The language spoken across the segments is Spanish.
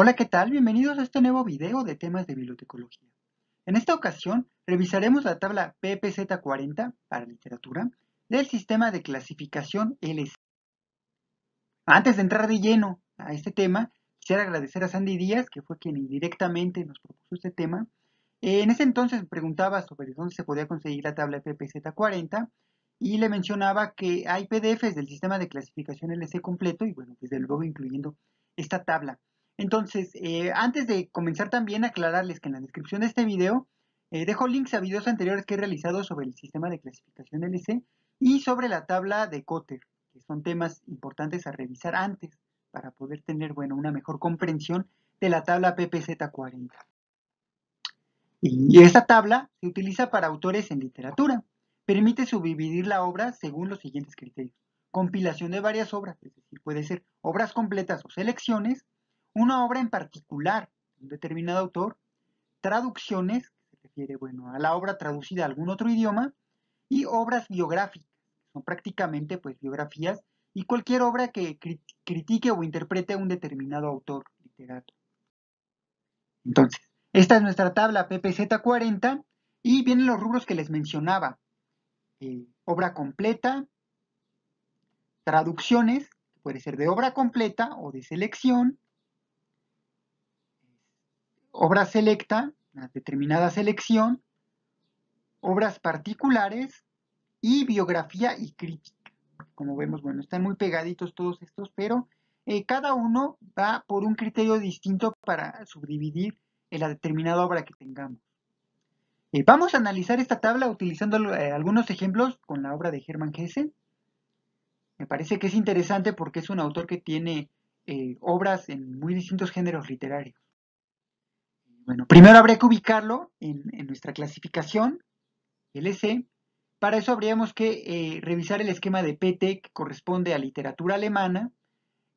Hola, ¿qué tal? Bienvenidos a este nuevo video de temas de bibliotecología. En esta ocasión revisaremos la tabla PPZ40 para literatura del sistema de clasificación LC. Antes de entrar de lleno a este tema, quisiera agradecer a Sandy Díaz, que fue quien indirectamente nos propuso este tema. En ese entonces me preguntaba sobre dónde se podía conseguir la tabla PPZ40 y le mencionaba que hay PDFs del sistema de clasificación LC completo y bueno, desde luego incluyendo esta tabla. Entonces, antes de comenzar también aclararles que en la descripción de este video dejo links a videos anteriores que he realizado sobre el sistema de clasificación LC y sobre la tabla de Cotter, que son temas importantes a revisar antes para poder tener, bueno, una mejor comprensión de la tabla PPZ40. Y esta tabla se utiliza para autores en literatura. Permite subdividir la obra según los siguientes criterios. Compilación de varias obras, es decir, puede ser obras completas o selecciones, una obra en particular de un determinado autor, traducciones, que se refiere, bueno, a la obra traducida a algún otro idioma, y obras biográficas, que son prácticamente pues biografías, y cualquier obra que critique o interprete a un determinado autor literario. Entonces, esta es nuestra tabla PPZ40 y vienen los rubros que les mencionaba. Obra completa, traducciones, puede ser de obra completa o de selección, obra selecta, una determinada selección, obras particulares y biografía y crítica. Como vemos, bueno, están muy pegaditos todos estos, pero cada uno va por un criterio distinto para subdividir la determinada obra que tengamos. Vamos a analizar esta tabla utilizando algunos ejemplos con la obra de Hermann Hesse. Me parece que es interesante porque es un autor que tiene obras en muy distintos géneros literarios. Bueno, primero habría que ubicarlo en nuestra clasificación, LC. Para eso habríamos que revisar el esquema de PT que corresponde a literatura alemana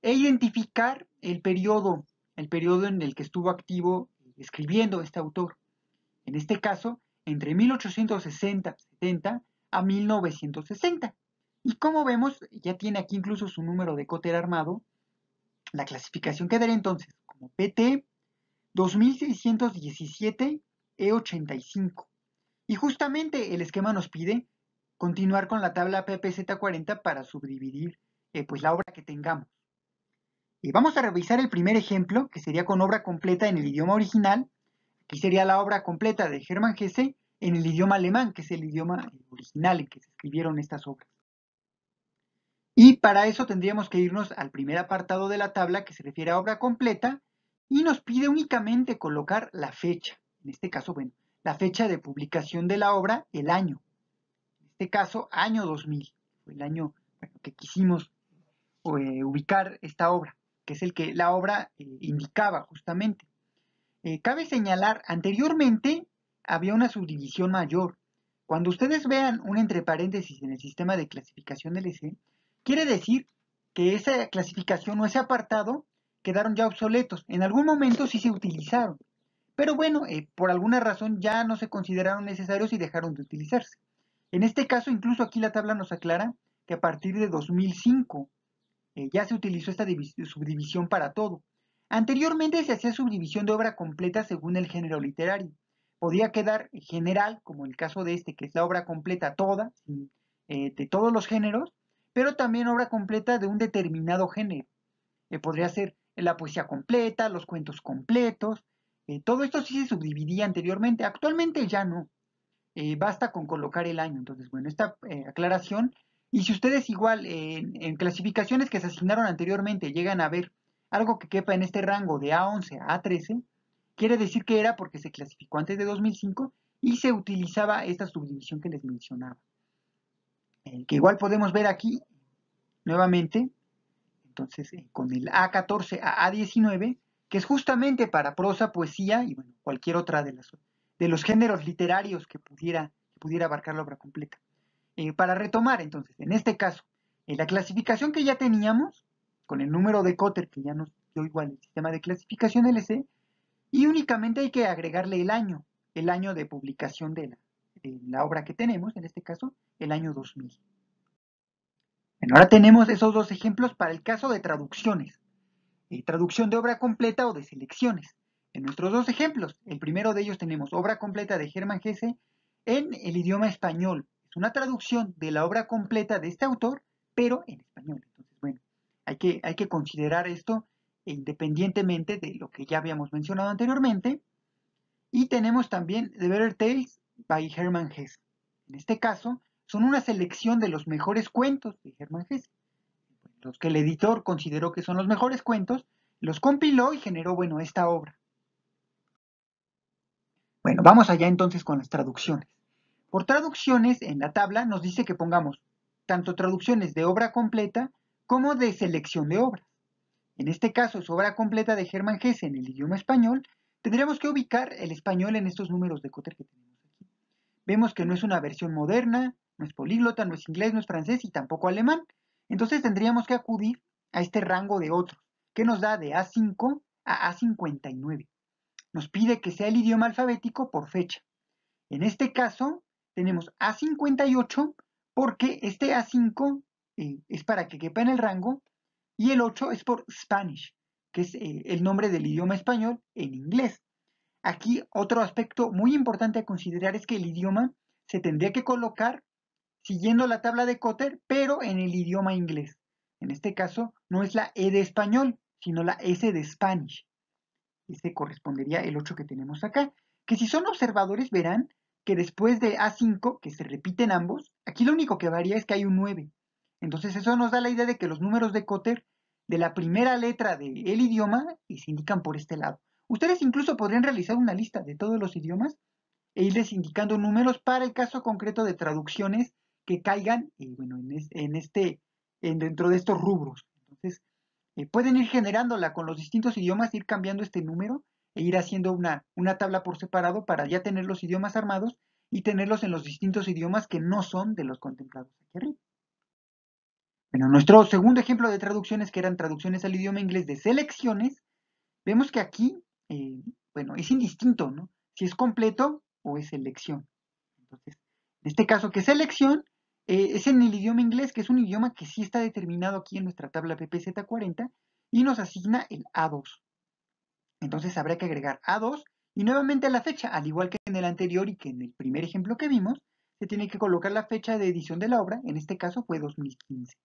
e identificar el periodo en el que estuvo activo escribiendo este autor. En este caso, entre 1860-70 a 1960. Y como vemos, ya tiene aquí incluso su número de Cotter armado. La clasificación quedaría entonces como PT 2617 E85. Y justamente el esquema nos pide continuar con la tabla PPZ40 para subdividir pues la obra que tengamos. Vamos a revisar el primer ejemplo, que sería con obra completa en el idioma original. Aquí sería la obra completa de Hermann Hesse en el idioma alemán, que es el idioma original en que se escribieron estas obras. Y para eso tendríamos que irnos al primer apartado de la tabla que se refiere a obra completa y nos pide únicamente colocar la fecha. En este caso, bueno, la fecha de publicación de la obra, el año. En este caso, año 2000, fue el año que quisimos ubicar esta obra, que es el que la obra indicaba justamente. Cabe señalar, anteriormente había una subdivisión mayor. Cuando ustedes vean un entre paréntesis en el sistema de clasificación LC, quiere decir que esa clasificación o ese apartado quedaron ya obsoletos. En algún momento sí se utilizaron, pero bueno, por alguna razón ya no se consideraron necesarios y dejaron de utilizarse. En este caso, incluso aquí la tabla nos aclara que a partir de 2005 ya se utilizó esta subdivisión para todo. Anteriormente se hacía subdivisión de obra completa según el género literario. Podía quedar general, como el caso de este, que es la obra completa toda, de todos los géneros, pero también obra completa de un determinado género. Podría ser la poesía completa, los cuentos completos. Todo esto sí se subdividía anteriormente, actualmente ya no. Basta con colocar el año. Entonces, bueno, esta aclaración. Y si ustedes igual en clasificaciones que se asignaron anteriormente llegan a ver algo que quepa en este rango de A11 a A13, quiere decir que era porque se clasificó antes de 2005 y se utilizaba esta subdivisión que les mencionaba. Que igual podemos ver aquí nuevamente, entonces con el A14 a A19, que es justamente para prosa, poesía y bueno, cualquier otra de los géneros literarios que pudiera abarcar la obra completa. Para retomar, entonces, en este caso, la clasificación que ya teníamos, con el número de Cotter que ya nos dio igual el sistema de clasificación LC, y únicamente hay que agregarle el año de publicación de la obra que tenemos, en este caso, el año 2000. Bueno, ahora tenemos esos dos ejemplos para el caso de traducciones. traducción de obra completa o de selecciones. En nuestros dos ejemplos, el primero de ellos tenemos obra completa de Hermann Hesse en el idioma español. Es una traducción de la obra completa de este autor, pero en español. Entonces, bueno, hay que considerar esto independientemente de lo que ya habíamos mencionado anteriormente. Y tenemos también The Better Tales by Hermann Hesse. En este caso, son una selección de los mejores cuentos de Hermann Hesse. Los que el editor consideró que son los mejores cuentos, los compiló y generó, bueno, esta obra. Bueno, vamos allá entonces con las traducciones. Por traducciones, en la tabla nos dice que pongamos tanto traducciones de obra completa como de selección de obras. En este caso es obra completa de Hermann Hesse en el idioma español. Tendríamos que ubicar el español en estos números de Cotter que tenemos aquí. Vemos que no es una versión moderna, no es políglota, no es inglés, no es francés y tampoco alemán. Entonces tendríamos que acudir a este rango de otros, que nos da de A5 a A59. Nos pide que sea el idioma alfabético por fecha. En este caso, tenemos A58 porque este A5 es para que quepa en el rango y el 8 es por Spanish, que es el nombre del idioma español en inglés. Aquí otro aspecto muy importante a considerar es que el idioma se tendría que colocar siguiendo la tabla de Cotter, pero en el idioma inglés. En este caso, no es la E de español, sino la S de Spanish. Este correspondería el 8 que tenemos acá. Que si son observadores verán que después de A5, que se repiten ambos, aquí lo único que varía es que hay un 9. Entonces eso nos da la idea de que los números de Cotter de la primera letra del idioma se indican por este lado. Ustedes incluso podrían realizar una lista de todos los idiomas e irles indicando números para el caso concreto de traducciones que caigan bueno, dentro de estos rubros. Entonces, pueden ir generándola con los distintos idiomas, ir cambiando este número e ir haciendo una tabla por separado para ya tener los idiomas armados y tenerlos en los distintos idiomas que no son de los contemplados aquí arriba. Bueno, nuestro segundo ejemplo de traducciones, que eran traducciones al idioma inglés de selecciones, vemos que aquí, bueno, es indistinto, ¿no? Si es completo o es selección. Entonces, en este caso, que es selección, es en el idioma inglés, que es un idioma que sí está determinado aquí en nuestra tabla PPZ40 y nos asigna el A2. Entonces habrá que agregar A2 y nuevamente la fecha, al igual que en el anterior y que en el primer ejemplo que vimos, se tiene que colocar la fecha de edición de la obra, en este caso fue 2015.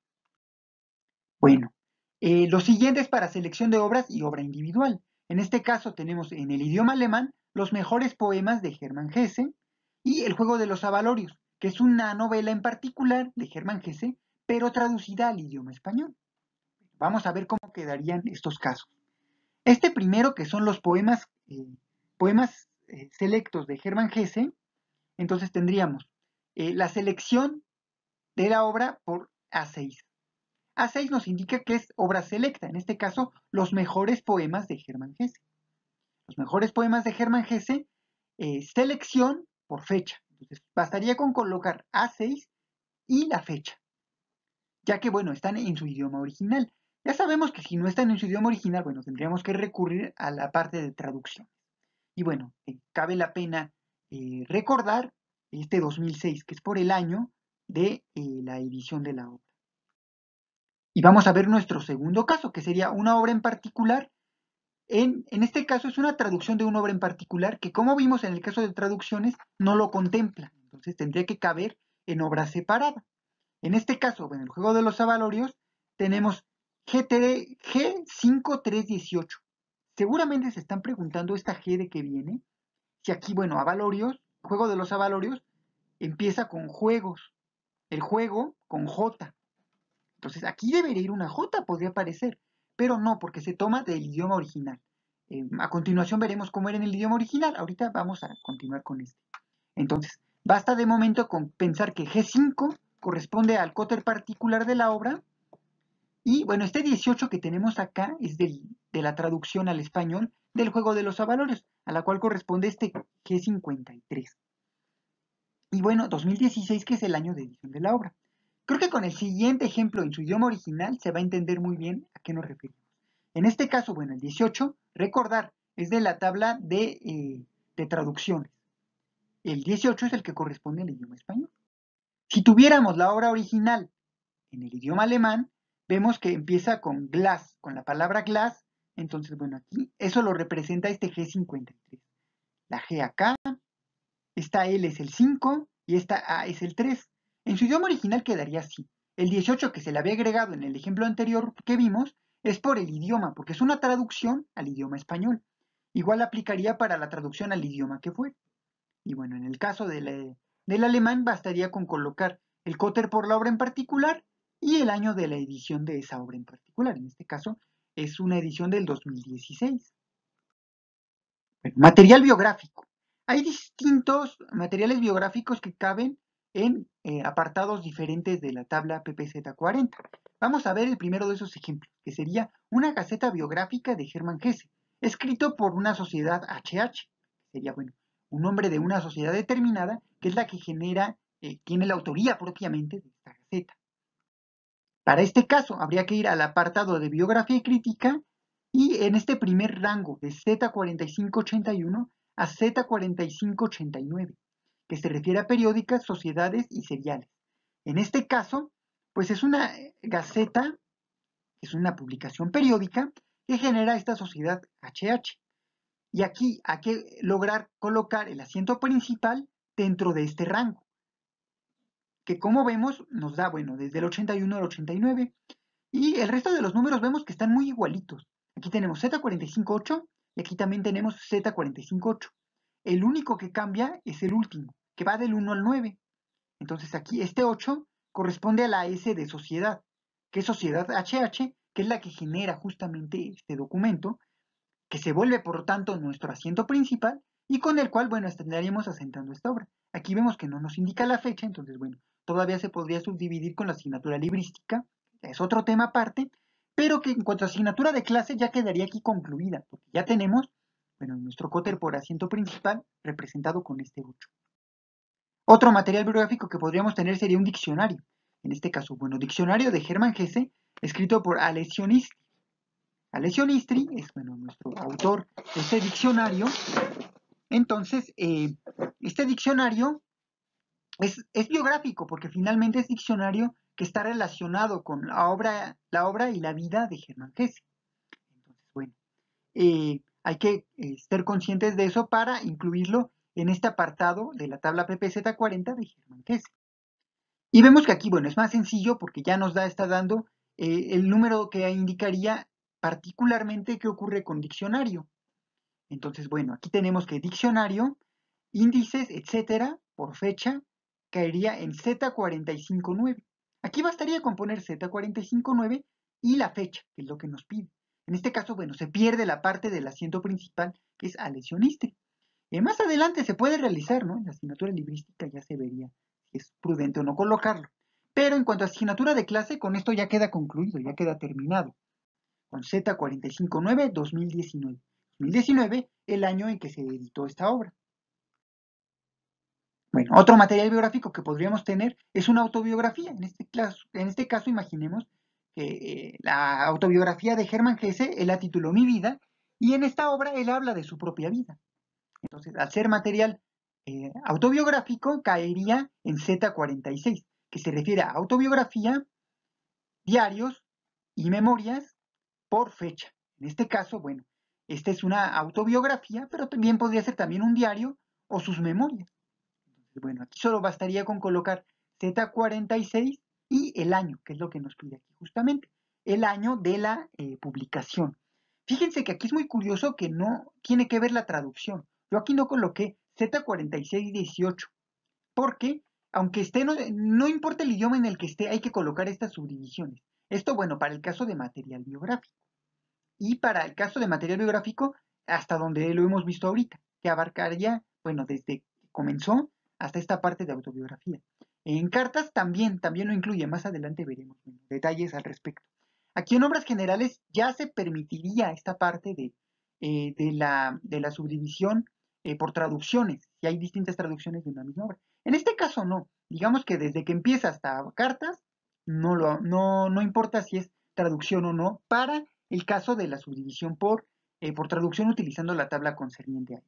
Bueno, lo siguiente es para selección de obras y obra individual. En este caso tenemos en el idioma alemán los mejores poemas de Hermann Hesse y El juego de los abalorios, que es una novela en particular de Hermann Hesse, pero traducida al idioma español. Vamos a ver cómo quedarían estos casos. Este primero, que son los poemas selectos de Hermann Hesse, entonces tendríamos la selección de la obra por A6. A6 nos indica que es obra selecta, en este caso, los mejores poemas de Hermann Hesse. Los mejores poemas de Hermann Hesse, selección por fecha. Entonces, bastaría con colocar A6 y la fecha, ya que, bueno, están en su idioma original. Ya sabemos que si no están en su idioma original, bueno, tendríamos que recurrir a la parte de traducción. Y bueno, cabe la pena recordar este 2006, que es por el año de la edición de la obra. Y vamos a ver nuestro segundo caso, que sería una obra en particular. En este caso es una traducción de una obra en particular que, como vimos en el caso de traducciones, no lo contempla. Entonces tendría que caber en obra separada. En este caso, en el juego de los abalorios, tenemos G5318. Seguramente se están preguntando esta G de qué viene. Si aquí, bueno, abalorios, juego de los abalorios, empieza con juegos. El juego con J. Entonces aquí debería ir una J, podría parecer, pero no, porque se toma del idioma original. A continuación veremos cómo era en el idioma original. Ahorita vamos a continuar con este. Entonces, basta de momento con pensar que G5 corresponde al Cotter particular de la obra. Y bueno, este 18 que tenemos acá es de la traducción al español del juego de los avalorios, a la cual corresponde este G53. Y bueno, 2016, que es el año de edición de la obra. Creo que con el siguiente ejemplo en su idioma original se va a entender muy bien a qué nos referimos. En este caso, bueno, el 18, recordar, es de la tabla de traducciones. El 18 es el que corresponde al idioma español. Si tuviéramos la obra original en el idioma alemán, vemos que empieza con Glas, con la palabra Glas, Entonces, bueno, aquí eso lo representa este G53. La G acá, esta L es el 5 y esta A es el 3. En su idioma original quedaría así. El 18 que se le había agregado en el ejemplo anterior que vimos es por el idioma, porque es una traducción al idioma español. Igual aplicaría para la traducción al idioma que fue. Y bueno, en el caso del alemán bastaría con colocar el Cotter por la obra en particular y el año de la edición de esa obra en particular. En este caso es una edición del 2016. Bueno, material biográfico. Hay distintos materiales biográficos que caben en apartados diferentes de la tabla PPZ40. Vamos a ver el primero de esos ejemplos, que sería una gaceta biográfica de Hermann Hesse, escrito por una sociedad HH. Sería, bueno, un nombre de una sociedad determinada, que es la que tiene la autoría propiamente de esta gaceta. Para este caso, habría que ir al apartado de biografía y crítica y en este primer rango de Z4581 a Z4589, que se refiere a periódicas, sociedades y seriales. En este caso, pues es una gaceta, es una publicación periódica que genera esta sociedad HH. Y aquí hay que lograr colocar el asiento principal dentro de este rango, que como vemos nos da, bueno, desde el 81 al 89. Y el resto de los números vemos que están muy igualitos. Aquí tenemos Z458 y aquí también tenemos Z458. El único que cambia es el último, que va del 1 al 9. Entonces aquí este 8 corresponde a la S de sociedad, que es sociedad HH, que es la que genera justamente este documento, que se vuelve por lo tanto nuestro asiento principal y con el cual, bueno, estaríamos asentando esta obra. Aquí vemos que no nos indica la fecha, entonces, bueno, todavía se podría subdividir con la asignatura librística, es otro tema aparte, pero que en cuanto a asignatura de clase ya quedaría aquí concluida, porque ya tenemos, bueno, nuestro Cotter por asiento principal representado con este 8. Otro material bibliográfico que podríamos tener sería un diccionario. En este caso, bueno, diccionario de Hermann Hesse, escrito por Alessio Nistri. Alessio Nistri es, bueno, nuestro autor de este diccionario. Entonces, este diccionario es biográfico porque finalmente es diccionario que está relacionado con la obra y la vida de Hermann Hesse. Entonces, bueno, hay que ser conscientes de eso para incluirlo en este apartado de la tabla PPZ40 de Hermann Hesse. Y vemos que aquí, bueno, es más sencillo porque ya está dando el número que indicaría particularmente qué ocurre con diccionario. Entonces, bueno, aquí tenemos que diccionario, índices, etcétera, por fecha, caería en Z459. Aquí bastaría con poner Z459 y la fecha, que es lo que nos pide. En este caso, bueno, se pierde la parte del asiento principal, que es Alessio-Nistri. Más adelante se puede realizar, ¿no? En la asignatura librística ya se vería si es prudente o no colocarlo. Pero en cuanto a asignatura de clase, con esto ya queda concluido, ya queda terminado. Con Z459 2019. 2019, el año en que se editó esta obra. Bueno, otro material biográfico que podríamos tener es una autobiografía. En este caso imaginemos que la autobiografía de Hermann Hesse, él la tituló Mi vida, y en esta obra él habla de su propia vida. Entonces, al ser material autobiográfico, caería en Z46, que se refiere a autobiografía, diarios y memorias por fecha. En este caso, bueno, esta es una autobiografía, pero también podría ser también un diario o sus memorias. Entonces, bueno, aquí solo bastaría con colocar Z46 y el año, que es lo que nos pide aquí justamente, el año de la publicación. Fíjense que aquí es muy curioso que no tiene que ver la traducción. Yo aquí no coloqué Z4618, porque aunque esté, no importa el idioma en el que esté, hay que colocar estas subdivisiones. Esto, bueno, para el caso de material biográfico. Y para el caso de material biográfico, hasta donde lo hemos visto ahorita, que abarcaría, bueno, desde que comenzó hasta esta parte de autobiografía. En cartas también lo incluye, más adelante veremos detalles al respecto. Aquí en obras generales ya se permitiría esta parte de la subdivisión por traducciones, si hay distintas traducciones de una misma obra. En este caso no, digamos que desde que empieza hasta cartas, no importa si es traducción o no, para el caso de la subdivisión por traducción utilizando la tabla concerniente a ello.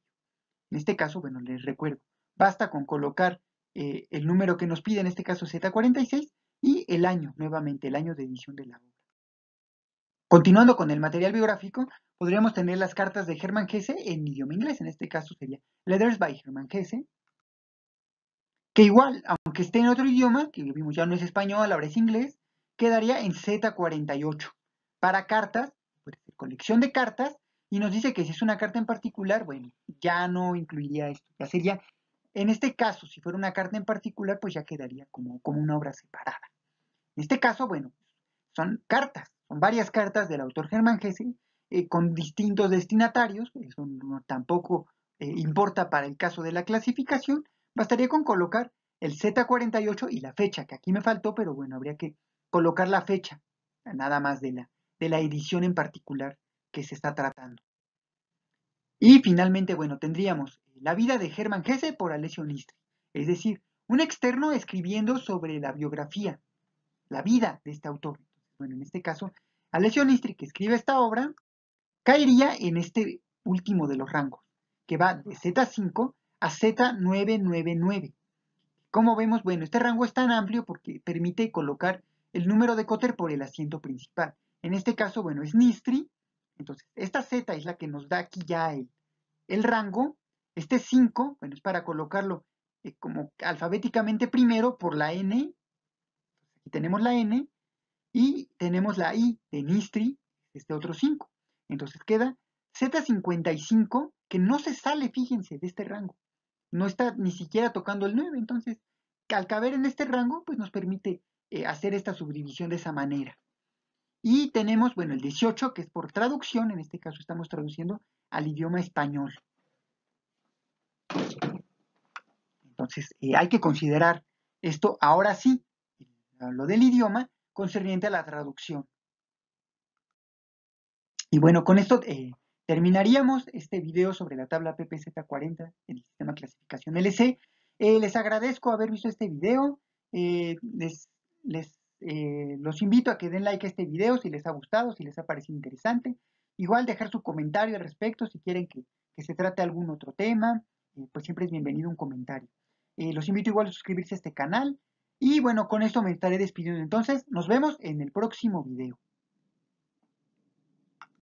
En este caso, bueno, les recuerdo, basta con colocar el número que nos pide, en este caso Z46, y el año, nuevamente, el año de edición de la obra. Continuando con el material biográfico, podríamos tener las cartas de Hermann Hesse en idioma inglés. En este caso sería Letters by Hermann Hesse, que igual, aunque esté en otro idioma, que vimos ya no es español, ahora es inglés, quedaría en Z48. Para cartas, pues, colección de cartas, y nos dice que si es una carta en particular, bueno, ya no incluiría esto, ya sería, en este caso, si fuera una carta en particular, pues ya quedaría como una obra separada. En este caso, bueno, son cartas, son varias cartas del autor Hermann Hesse, con distintos destinatarios, eso no, tampoco importa para el caso de la clasificación, bastaría con colocar el Z48 y la fecha, que aquí me faltó, pero bueno, habría que colocar la fecha, nada más de la edición en particular que se está tratando. Y finalmente, bueno, tendríamos la vida de Hermann Hesse por Alessio Nistri, es decir, un externo escribiendo sobre la biografía, la vida de este autor. Bueno, en este caso, Alessio Nistri, que escribe esta obra, caería en este último de los rangos, que va de Z5 a Z999. Como vemos, bueno, este rango es tan amplio porque permite colocar el número de Cotter por el asiento principal. En este caso, bueno, es Nistri. Entonces, esta Z es la que nos da aquí ya el rango. Este 5, bueno, es para colocarlo como alfabéticamente primero por la N. Aquí tenemos la N. Y tenemos la I de Nistri, este otro 5. Entonces queda Z55, que no se sale, fíjense, de este rango. No está ni siquiera tocando el 9. Entonces, al caber en este rango, pues nos permite hacer esta subdivisión de esa manera. Y tenemos, bueno, el 18, que es por traducción. En este caso estamos traduciendo al idioma español. Entonces, hay que considerar esto ahora sí, lo del idioma, concerniente a la traducción. Y bueno, con esto terminaríamos este video sobre la tabla PPZ40 en el sistema de clasificación LC. Les agradezco haber visto este video. Los invito a que den like a este video si les ha gustado, si les ha parecido interesante. Igual dejar su comentario al respecto si quieren que se trate algún otro tema. Pues siempre es bienvenido un comentario. Los invito igual a suscribirse a este canal. Y bueno, con esto me estaré despidiendo. Entonces, nos vemos en el próximo video.